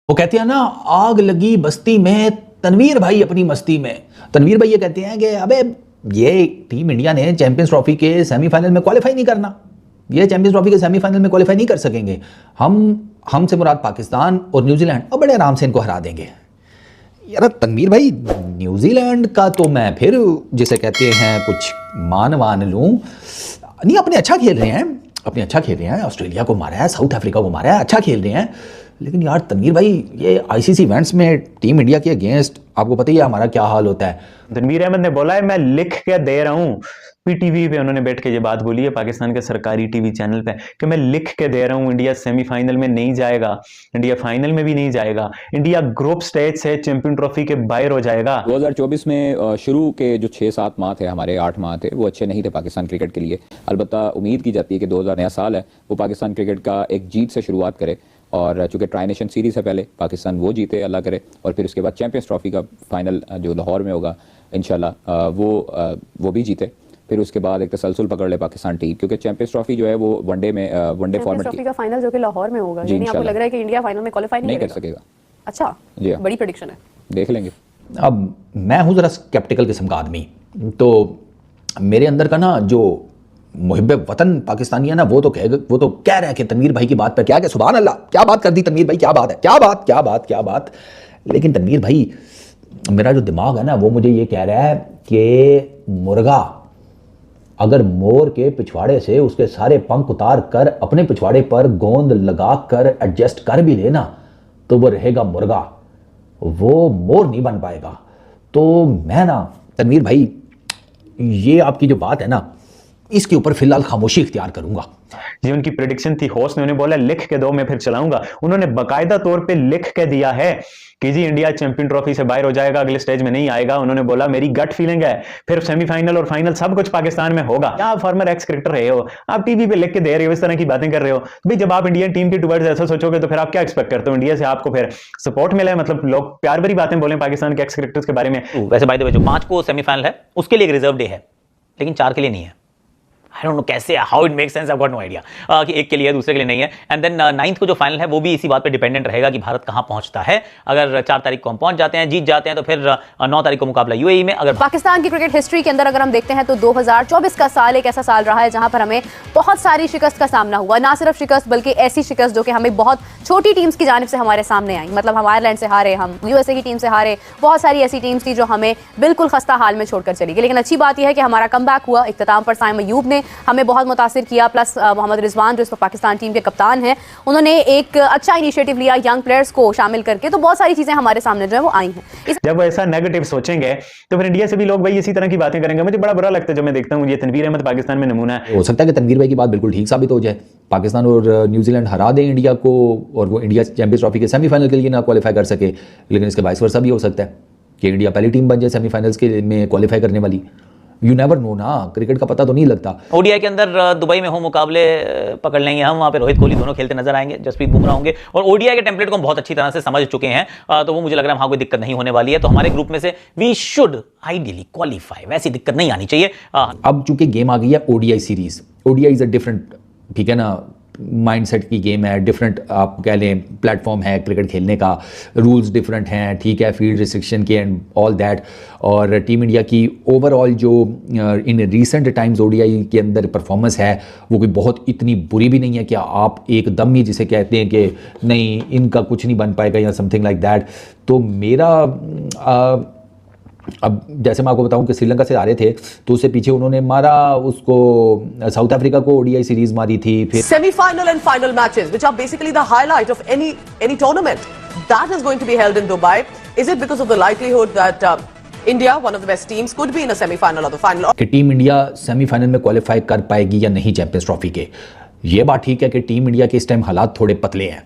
वो कहते हैं ना, आग लगी बस्ती में तनवीर भाई अपनी मस्ती में। तनवीर भाई ये कहते हैं कि अबे ये टीम इंडिया ने चैंपियंस ट्रॉफी के सेमीफाइनल में क्वालिफाई नहीं करना, ये चैंपियंस ट्रॉफी के सेमीफाइनल में क्वालिफाई नहीं कर सकेंगे। हमसे मुराद पाकिस्तान और न्यूजीलैंड, और बड़े आराम से इनको हरा देंगे। यार तनवीर भाई, न्यूजीलैंड का तो मैं फिर जिसे कहते हैं कुछ मान लूँ नहीं, अपने अच्छा खेल रहे हैं, अपने अच्छा खेल रहे हैं। ऑस्ट्रेलिया को मारा है, साउथ अफ्रीका को मारा है, अच्छा खेल रहे हैं। लेकिन यार तनवीर भाई, ये आईसीसी इवेंट्स में टीम इंडिया के अगेंस्ट आपको पता ही है हमारा क्या हाल होता है। तनवीर अहमद ने बोला है मैं लिख के दे रहा हूँ, पीटीवी पे उन्होंने बैठ के ये बात बोली है, पाकिस्तान के सरकारी टीवी चैनल पे, कि मैं लिख के दे रहा हूँ इंडिया सेमीफाइनल में नहीं जाएगा, इंडिया फाइनल में भी नहीं जाएगा, इंडिया ग्रुप स्टेज से चैंपियन ट्रॉफी के बाहर हो जाएगा। 2024 में शुरू के जो 6-7 माह थे, हमारे 8 माह थे, वो अच्छे नहीं थे पाकिस्तान क्रिकेट के लिए। अलबत्ता उम्मीद की जाती है कि 2000 नया साल है, वो पाकिस्तान क्रिकेट का एक जीत से शुरुआत करे, और चूंकि ट्राई नेशन सीरीज़ है पहले, पाकिस्तान वो जीते, अल्लाह करे, और फिर उसके बाद चैंपियंस ट्रॉफी का फाइनल जो लाहौर में होगा इंशाल्लाह वो भी जीते। फिर उसके बाद एक तसलसल पकड़ ले पाकिस्तान टीम, क्योंकि चैंपियंस ट्रॉफी जो है वो वनडे फॉर्मेट ट्रॉफी का फाइनल जो कि लाहौर में होगा, यानी आपको लग रहा है कि इंडिया फाइनल में क्वालीफाई नहीं कर सकेगा? अच्छा, बड़ी प्रेडिक्शन है, देख लेंगे। अब मैं हूँ जरा स्केप्टिकल किस्म का आदमी, तो मेरे अंदर का ना जो मुहिब्बे वतन पाकिस्तानी है ना, वो तो कह रहा है कि तनवीर भाई की बात पर क्या सुभान अल्लाह, क्या बात कर दी तनवीर भाई, क्या बात है, क्या बात। लेकिन तनवीर भाई, मेरा जो दिमाग है ना, वो मुझे ये कह रहा है कि मुर्गा अगर मोर के पिछवाड़े से उसके सारे पंख उतार कर अपने पिछवाड़े पर गोंद लगा कर एडजस्ट कर भी लेना, तो वो रहेगा मुर्गा, वो मोर नहीं बन पाएगा। तो मैं ना तनवीर भाई, ये आपकी जो बात है ना, इसके ऊपर फिलहाल खामोशी इख्तियार करूंगा। ये उनकी प्रेडिक्शन थी, होस्ट ने उन्हें बोला लिख के दो, मैं फिर चलाऊंगा। उन्होंने बाकायदा तौर पे लिख के दिया है कि जी इंडिया चैंपियन ट्रॉफी से बाहर हो जाएगा, अगले स्टेज में नहीं आएगा। उन्होंने बोला मेरी गट फीलिंग है, फिर सेमीफाइनल और फाइनल सब कुछ पाकिस्तान में होगा। आप फॉर्मर एक्स क्रिकेटर रहे हो, आप टीवी पे लिख के दे रहे हो, इस तरह की बातें कर रहे हो, भाई जब आप इंडियन टीम की टुवर्ड्स ऐसा सोचोगे तो फिर आप क्या एक्सपेक्ट करते हो? इंडिया से आपको फिर सपोर्ट मिला है, मतलब लोग प्यार भरी बातें बोले पाकिस्तान के एक्स क्रिकेटर्स के बारे में। वैसे बाय द वे जो 5 को सेमीफाइनल है उसके लिए एक रिजर्व डे है, लेकिन 4 के लिए नहीं है। आई डोंट नो कैसे, how it makes sense, I got no idea कि एक के लिए है दूसरे के लिए नहीं है। एंड देन 9th को जो फाइनल है वो भी इसी बात पे डिपेंडेंट रहेगा कि भारत कहां पहुंचता है। अगर 4 तारीख को हम पहुंच जाते हैं, जीत जाते हैं, तो फिर 9 तारीख को मुकाबला यूएई में। अगर पाकिस्तान की क्रिकेट हिस्ट्री के अंदर अगर हम देखते हैं तो 2024 का साल एक ऐसा साल रहा है जहां पर हमें बहुत सारी शिकस्त का सामना हुआ। ना सिर्फ शिकस्त बल्कि ऐसी शिकस्त जो कि हमें बहुत छोटी टीम्स की जानिब से हमारे सामने आई। मतलब हम आयरलैंड से हारे, हम यूएसए की टीम से हारे, बहुत सारी ऐसी टीम्स थी जो हमें बिल्कुल खस्ता हाल में छोड़कर चली गई। लेकिन अच्छी बात यह है कि हमारा कमबैक हुआ। इख्तिताम पर साइम अयूब ने हमें बहुत मुतासिर किया, प्लस मोहम्मद रिजवान जो इस पाकिस्तान टीम के कप्तान हैं, उन्होंने एक अच्छा इनिशिएटिव लिया यंग प्लेयर्स को शामिल करके। तो बहुत सारी चीजें हमारे सामने जो है वो आई हैं। जब ऐसा नेगेटिव सोचेंगे तो फिर इंडिया से भी लोग भाई इसी तरह की बातें करेंगे। मुझे बड़ा बुरा लगता है जब मैं देखता हूँ ये तनवीर अहमद पाकिस्तान में नमूना है। हो सकता है कि तनवीर भाई की बात बिल्कुल ठीक साबित हो जाए, पाकिस्तान और न्यूजीलैंड हरा दें इंडिया को और वो इंडिया चैंपियंस ट्रॉफी के सेमीफाइनल के लिए ना क्वालिफाई कर सके। लेकिन इसके वाइस वर्सा भी हो सकता है कि इंडिया पहली टीम बन जाए सेमीफाइनल्स के में क्वालिफाई करने वाली। यू नेवर नो ना, क्रिकेट का पता तो नहीं लगता। ओडीआई के अंदर दुबई में हो मुकाबले पकड़ लेंगे हम, वहाँ पे रोहित कोहली दोनों खेलते नजर आएंगे, जसप्रीत बुमराह होंगे, और ओडीआई के टेम्पलेट को हम बहुत अच्छी तरह से समझ चुके हैं। तो वो मुझे लग रहा है वहाँ कोई दिक्कत नहीं होने वाली है। तो हमारे ग्रुप में से वी शुड आइडियली क्वालिफाई, वैसी दिक्कत नहीं आनी चाहिए। अब चूंकि गेम आ गई है ODI series, ODI is a different, ठीक है ना, माइंडसेट की गेम है, डिफरेंट आप कह लें प्लेटफॉर्म है क्रिकेट खेलने का, रूल्स डिफरेंट हैं, ठीक है, फील्ड रिस्ट्रिक्शन के एंड ऑल दैट। और टीम इंडिया की ओवरऑल जो इन रीसेंट टाइम्स ओडीआई के अंदर परफॉर्मेंस है वो कोई बहुत इतनी बुरी भी नहीं है कि आप एकदम ही जिसे कहते हैं कि नहीं इनका कुछ नहीं बन पाएगा या समथिंग लाइक दैट। तो मेरा अब जैसे मैं आपको बताऊं कि श्रीलंका से आ रहे थे तो उससे पीछे उन्होंने मारा उसको, साउथ अफ्रीका को ओडीआई सीरीज मारी थी। फिर semifinal and final matches which are basically the highlight of any tournament that is going to be held in Dubai. Is it because of the likelihood that India, one of the best teams, could be in a semifinal और the final? कि team India semifinal में qualify कर पाएगी या नहीं champions trophy के। ये बात ठीक है कि टीम इंडिया के इस टाइम हालात थोड़े पतले हैं।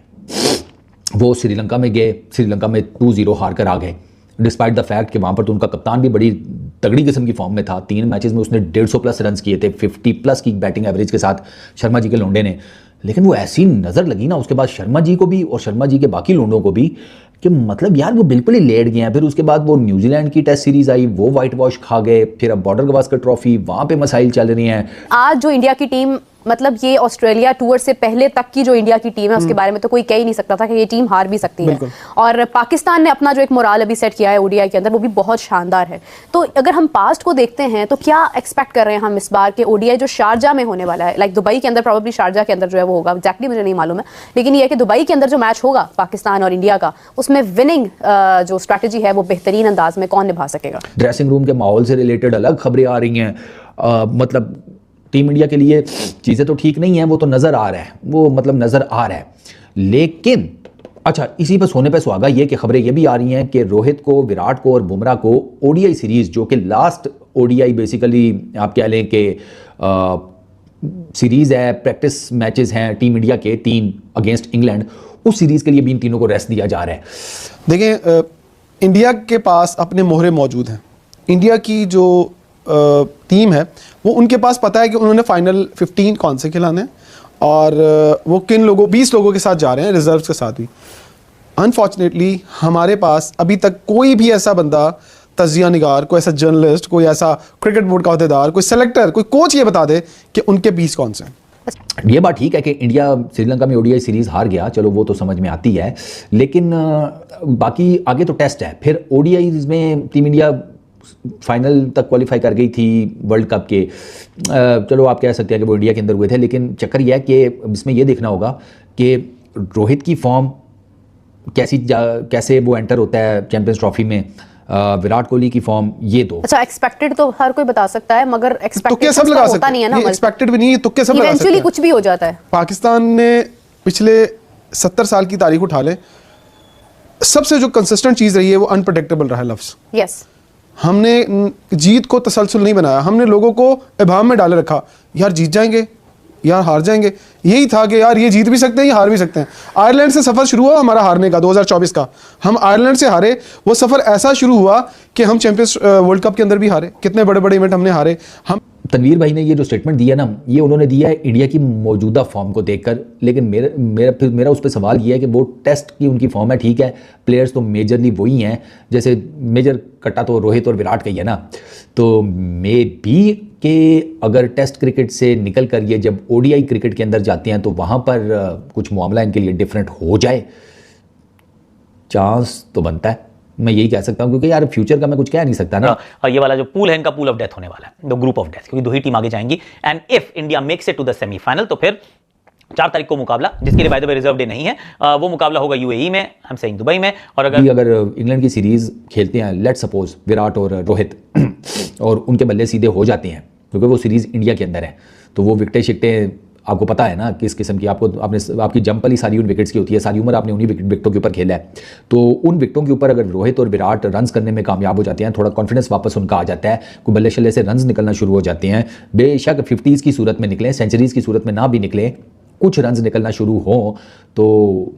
वो श्रीलंका में गए, श्रीलंका में 2-0 हार कर आ गए, डिस्पाइट द फैक्ट कि वहाँ पर तो उनका कप्तान भी बड़ी तगड़ी किस्म की फॉर्म में था। 3 मैचेस में उसने 150+ रन किए थे, 50+ की बैटिंग एवरेज के साथ शर्मा जी के लोंडे ने। लेकिन वो ऐसी नज़र लगी ना उसके बाद शर्मा जी को भी और शर्मा जी के बाकी लोंडों को भी कि मतलब यार वो बिल्कुल ही लेट गए हैं। फिर उसके बाद वो न्यूजीलैंड की टेस्ट सीरीज आई, वो वाइट वॉश खा गए। फिर अब बॉर्डर गवास्कर ट्रॉफी, वहाँ पे मसाइल चल रही हैं। आज जो इंडिया की टीम मतलब ये ऑस्ट्रेलिया टूर से पहले तक की जो इंडिया की टीम है उसके बारे में तो कोई कह ही नहीं सकता था कि ये टीम हार भी सकती है। और पाकिस्तान ने अपना जो एक मोराल अभी सेट किया है ओडीआई के अंदर वो भी बहुत शानदार है। तो अगर हम पास्ट को देखते हैं तो क्या एक्सपेक्ट कर रहे हैं हम इस बार के ओडीआई जो शारजा में होने वाला है, लाइक दुबई के अंदर, प्रॉब्ली शारजा के अंदर जो है वो होगा, एक्जैक्टली मुझे नहीं मालूम है, लेकिन ये है कि दुबई के अंदर जो मैच होगा पाकिस्तान और इंडिया का, उसमें विनिंग जो स्ट्रैटेजी है वो बेहतरीन अंदाज में कौन निभा सकेगा? ड्रेसिंग रूम के माहौल से रिलेटेड अलग खबरें आ रही हैं। मतलब टीम इंडिया के लिए चीज़ें तो ठीक नहीं हैं, वो तो नज़र आ रहा है, वो मतलब नज़र आ रहा है। लेकिन अच्छा, इसी पर सोने पे सुहागा ये कि खबरें ये भी आ रही हैं कि रोहित को, विराट को और बुमराह को ओडीआई सीरीज़, जो कि लास्ट ओडीआई बेसिकली आप कह लें कि सीरीज़ है, प्रैक्टिस मैचेस हैं टीम इंडिया के 3 अगेंस्ट इंग्लैंड, उस सीरीज़ के लिए भी इन तीनों को रेस्ट दिया जा रहा है। देखें, इंडिया के पास अपने मोहरे मौजूद हैं। इंडिया की जो टीम है वो उनके पास पता है कि उन्होंने फाइनल 15 कौन से खिलाने हैं और वो किन लोगों, 20 लोगों के साथ जा रहे हैं, रिजर्व्स के साथ भी। अनफॉर्चुनेटली हमारे पास अभी तक कोई भी ऐसा बंदा, तजिया निगार, कोई ऐसा जर्नलिस्ट, कोई ऐसा क्रिकेट बोर्ड का अहदेदार, कोई सेलेक्टर, कोई कोच ये बता दे कि उनके 20 कौन से हैं। ये बात ठीक है कि इंडिया श्रीलंका में ओडीआई सीरीज़ हार गया, चलो वो तो समझ में आती है, लेकिन बाकी आगे तो टेस्ट है। फिर ओडीआईज में टीम इंडिया फाइनल तक क्वालिफाई कर गई थी वर्ल्ड कप के, चलो आप कह सकते हैं कि वो इंडिया के अंदर हुए थे, लेकिन चक्कर यह है कि इसमें यह देखना होगा कि रोहित की फॉर्म कैसे वो एंटर होता है चैंपियंस ट्रॉफी में, विराट कोहली की फॉर्म, ये दो। अच्छा, एक्सपेक्टेड तो हर कोई बता सकता है, मगर तुक्के सब लगा सकते हैं, ये एक्सपेक्टेड भी नहीं है, तुक्के सब लगा सकते हैं, इवेंचुअली कुछ भी हो जाता है। पाकिस्तान ने पिछले 70 साल की तारीख उठा ले, सबसे जो कंसिस्टेंट चीज रही है वो अनप्रेडिक्टेबल रहा है लफ्ज। यस, हमने जीत को तसलसल नहीं बनाया, हमने लोगों को इबाम में डाले रखा, यार जीत जाएंगे, यार हार जाएंगे। यही था कि यार ये जीत भी सकते हैं, ये हार भी सकते हैं। आयरलैंड से सफ़र शुरू हुआ हमारा हारने का 2024 का, हम आयरलैंड से हारे। वो सफ़र ऐसा शुरू हुआ कि हम चैंपियंस वर्ल्ड कप के अंदर भी हारे, कितने बड़े बड़े इवेंट हमने हारे। हम तनवीर भाई ने ये जो स्टेटमेंट दिया ना, ये उन्होंने दिया है इंडिया की मौजूदा फॉर्म को देखकर, लेकिन मेरा उस पर सवाल ये है कि वो टेस्ट की उनकी फॉर्म है, ठीक है, प्लेयर्स तो मेजरली वही हैं, जैसे मेजर कट्टा तो रोहित और विराट का ही है ना, तो मे बी कि अगर टेस्ट क्रिकेट से निकल कर ये जब ओडीआई क्रिकेट के अंदर जाते हैं तो वहाँ पर कुछ मामला इनके लिए डिफरेंट हो जाए, चांस तो बनता है, मैं यही कह सकता हूं, क्योंकि यार फ्यूचर का मैं कुछ कह नहीं सकता ना। ये वाला जो पूल है इनका पूल ऑफ डेथ होने वाला है, द ग्रुप ऑफ डेथ, क्योंकि 2 ही टीम आगे जाएंगी। And if India makes it to the semifinal तो फिर 4 तारीख को मुकाबला, जिसके लिए by the way reserve day नहीं है, वो मुकाबला होगा यूएई में, हम सेइंग दुबई में। और अगर इंग्लैंड की सीरीज खेलते हैं, लेट सपोज विराट और रोहित और उनके बल्ले सीधे हो जाते हैं, क्योंकि वो सीरीज इंडिया के अंदर है, तो वो विकटें शिकटें आपको पता है ना किस किस्म की, आपकी जंपल ही सारी उन विकेट्स की होती है, सारी उम्र आपने उन्हीं विकेटों के ऊपर खेला है, तो उन विकेटों के ऊपर अगर रोहित और विराट रन्स करने में कामयाब हो जाते हैं, थोड़ा कॉन्फिडेंस वापस उनका आ जाता है, कोई बल्ले शल्ले से रन्स निकलना शुरू हो जाते हैं, बेशक 50s की सूरत में निकलें, सेंचुरीज़ की सूरत में ना भी निकले, कुछ रन्स निकलना शुरू हो तो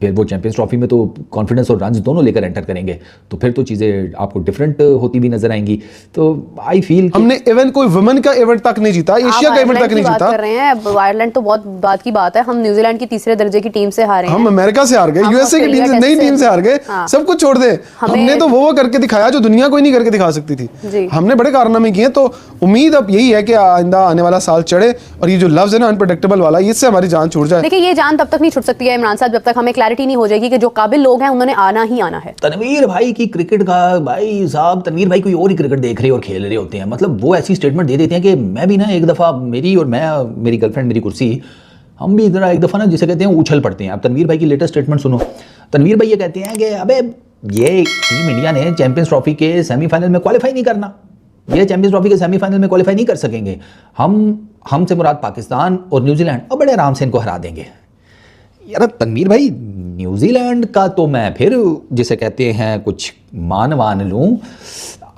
फिर वो चैंपियंस ट्रॉफी में तो कॉन्फिडेंस और रन्स दोनों लेकर एंटर करेंगे, तो फिर तो चीज़ें आपको डिफरेंट होती भी नजर आएंगी। तो आई फील हमने इवेंट कोई वुमेन का इवेंट तक नहीं जीता, एशिया का इवेंट तक नहीं जीता। कर रहे हैं आयरलैंड तो बहुत बात की बात है, हम न्यूजीलैंड की तीसरे दर्जे की टीम से हारे हैं, हम अमेरिका से हार गए, यूएसए की टीम से, नई टीम से हार गए, सब कुछ छोड़ दे। हमने तो वो करके दिखाया जो दुनिया कोई नहीं करके दिखा सकती थी, हमने बड़े कारनामे किए। तो उम्मीद अब यही है कि आइंदा आने वाला साल चढ़े और ये जो लफ्ज है ना अनप्रेडिक्टेबल वाला, इससे हमारी जान छूट जाए। देखिए ये जान तब तक नहीं छूट सकती है इमरान साहब, जब तक हमें क्लैरिटी नहीं हो जाएगी कि जो काबिल लोग हैं उन्होंने आना ही आना है। तनवीर भाई की क्रिकेट का, भाई साहब तनवीर भाई कोई और ही क्रिकेट देख रहे और खेल रहे होते हैं, मतलब वो ऐसी स्टेटमेंट दे देते हैं कि मैं भी ना एक दफ़ा मेरी गर्लफ्रेंड मेरी कुर्सी, हम भी इधर एक दफ़ा ना जिसे कहते हैं उछल पड़ते हैं। अब तनवीर भाई की लेटेस्ट स्टेटमेंट सुनो, तनवीर भाई ये कहते हैं कि अबे ये टीम इंडिया ने चैंपियंस ट्रॉफी के सेमीफाइनल में क्वालिफाई नहीं करना, ये चैंपियंस ट्रॉफी के सेमीफाइनल में क्वालिफाई नहीं कर सकेंगे, हमसे मुराद पाकिस्तान और न्यूजीलैंड, और बड़े आराम से इनको हरा देंगे। यार तनवीर भाई, न्यूजीलैंड का तो मैं फिर जिसे कहते हैं कुछ मान लूँ,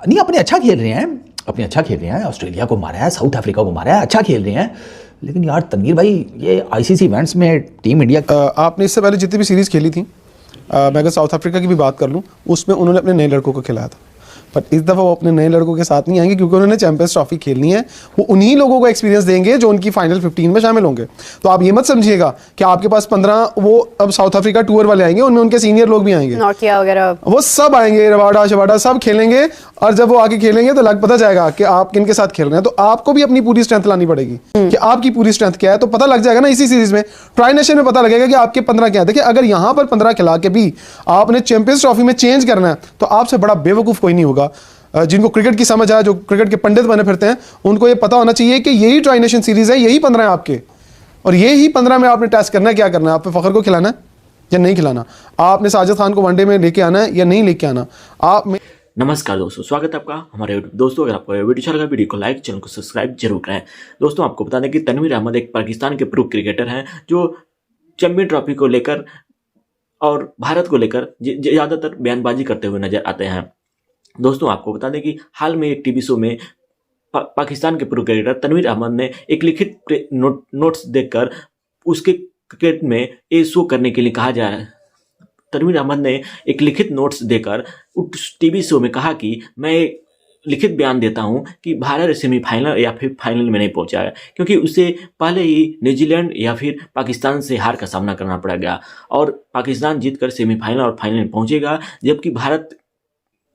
नहीं अपने अच्छा खेल रहे हैं, ऑस्ट्रेलिया को मारा है, साउथ अफ्रीका को मारा है, अच्छा खेल रहे हैं, लेकिन यार तनवीर भाई ये आईसीसी इवेंट्स में टीम इंडिया आपने इससे पहले जितनी भी सीरीज़ खेली थी, मैं अगर साउथ अफ्रीका की भी बात कर लूँ, उसमें उन्होंने अपने नए लड़कों को खिलाया था। बट इस दफ़ा वो अपने नए लड़कों के साथ नहीं आएंगे क्योंकि उन्होंने चैंपियंस ट्रॉफी खेलनी है। वो उन्हीं लोगों को एक्सपीरियंस देंगे जो उनकी फाइनल 15 में शामिल होंगे। तो आप ये मत समझिएगा कि आपके पास 15 वो अब साउथ अफ्रीका टूर वाले आएंगे, उनमें उनके सीनियर लोग भी आएंगे, नोकिया वगैरह, वो सब आएंगे, रवाडा शवाडा सब खेलेंगे। और जब वो आके खेलेंगे तो लग पता जाएगा कि आप किन के साथ खेल रहे हैं। तो आपको भी अपनी पूरी स्ट्रेंथ लानी पड़ेगी कि आपकी पूरी स्ट्रेंथ क्या है। तो पता लग जाएगा ना इसी सीरीज में, ट्राई नेशन में पता लगेगा कि आपके 15 क्या है। देखिए अगर यहां पर 15 खिला के भी आपने चैंपियंस ट्रॉफी में चेंज करना है तो आपसे बड़ा बेवकूफ कोई नहीं होगा। जिनको क्रिकेट की समझ है, जो क्रिकेट के पंडित बने फिरते हैं, उनको ये पता होना चाहिए कि यही ट्राई नेशन सीरीज है, यही 15 है आपके, और यही 15 में आपने टेस्ट करना है। क्या करना है, आप पे फखर को खिलाना है या नहीं खिलाना, आपने साजिद खान को वनडे में लेके आना है या नहीं लेके आना। आप नमस्कार दोस्तों, स्वागत है आपका हमारे दोस्तों। अगर आपको वीडियो अच्छा लगा, वीडियो को लाइक, चैनल को सब्सक्राइब जरूर करें। दोस्तों आपको बता दें कि तनवीर अहमद एक पाकिस्तान के प्रो क्रिकेटर हैं जो चैंपियन ट्रॉफी को लेकर और भारत को लेकर ज़्यादातर बयानबाजी करते हुए नजर आते हैं। दोस्तों आपको बता दें कि हाल में एक टीवी शो में पाकिस्तान के प्रो क्रिकेटर तनवीर अहमद ने एक लिखित नोट्स देकर उसके क्रिकेट में ये शो करने के लिए कहा जा रहा है। तनवीर अहमद ने एक लिखित नोट्स देकर उस टीवी शो में कहा कि मैं लिखित बयान देता हूं कि भारत सेमीफाइनल या फिर फाइनल में नहीं पहुंचा है क्योंकि उसे पहले ही न्यूजीलैंड या फिर पाकिस्तान से हार का सामना करना पड़ा गया और पाकिस्तान जीतकर सेमीफाइनल और फाइनल में पहुंचेगा, जबकि भारत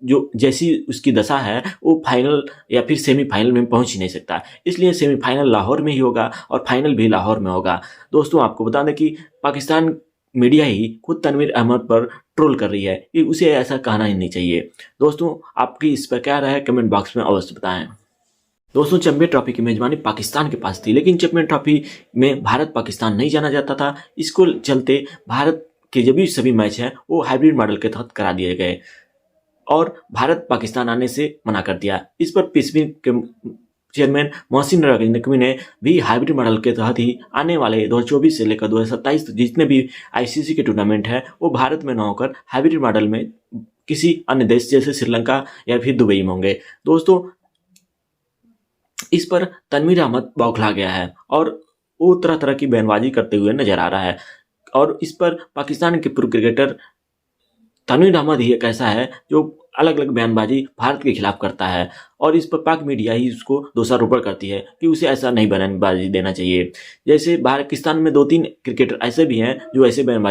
जो जैसी उसकी दशा है वो फाइनल या फिर सेमीफाइनल में पहुंच ही नहीं सकता। इसलिए सेमीफाइनल लाहौर में ही होगा और फाइनल भी लाहौर में होगा। दोस्तों आपको बता दें कि पाकिस्तान मीडिया ही खुद तनवीर अहमद पर ट्रोल कर रही है कि उसे ऐसा कहना ही नहीं चाहिए। दोस्तों आपकी इस पर क्या राय है, कमेंट बॉक्स में अवश्य बताएं। दोस्तों चैंपियन ट्रॉफी की मेजबानी पाकिस्तान के पास थी, लेकिन चैंपियन ट्रॉफी में भारत पाकिस्तान नहीं जाना जाता था। इसको चलते भारत के जो भी सभी मैच हैं वो हाइब्रिड मॉडल के तहत करा दिए गए और भारत पाकिस्तान आने से मना कर दिया। इस पर पीसीबी के चेयरमैन मोहसिन नकवी ने भी हाइब्रिड मॉडल के तहत ही आने वाले 2024 से लेकर 2027 तक जितने भी आईसीसी के टूर्नामेंट है वो भारत में न होकर हाइब्रिड मॉडल में किसी अन्य देश जैसे श्रीलंका या फिर दुबई में होंगे। दोस्तों इस पर तनवीर अहमद बौखला गया है और वो तरह तरह की बयानबाजी करते हुए नजर आ रहा है और इस पर पाकिस्तान के पूर्व क्रिकेटर तनवीर अहमद ही एक ऐसा है जो अलग अलग बयानबाजी भारत के खिलाफ करता है और इस पर पाक मीडिया ही उसको दोषारोपण करती है कि उसे ऐसा नहीं बयानबाजी देना चाहिए। जैसे पाकिस्तान में 2-3 क्रिकेटर ऐसे भी हैं जो ऐसे बयानबाजी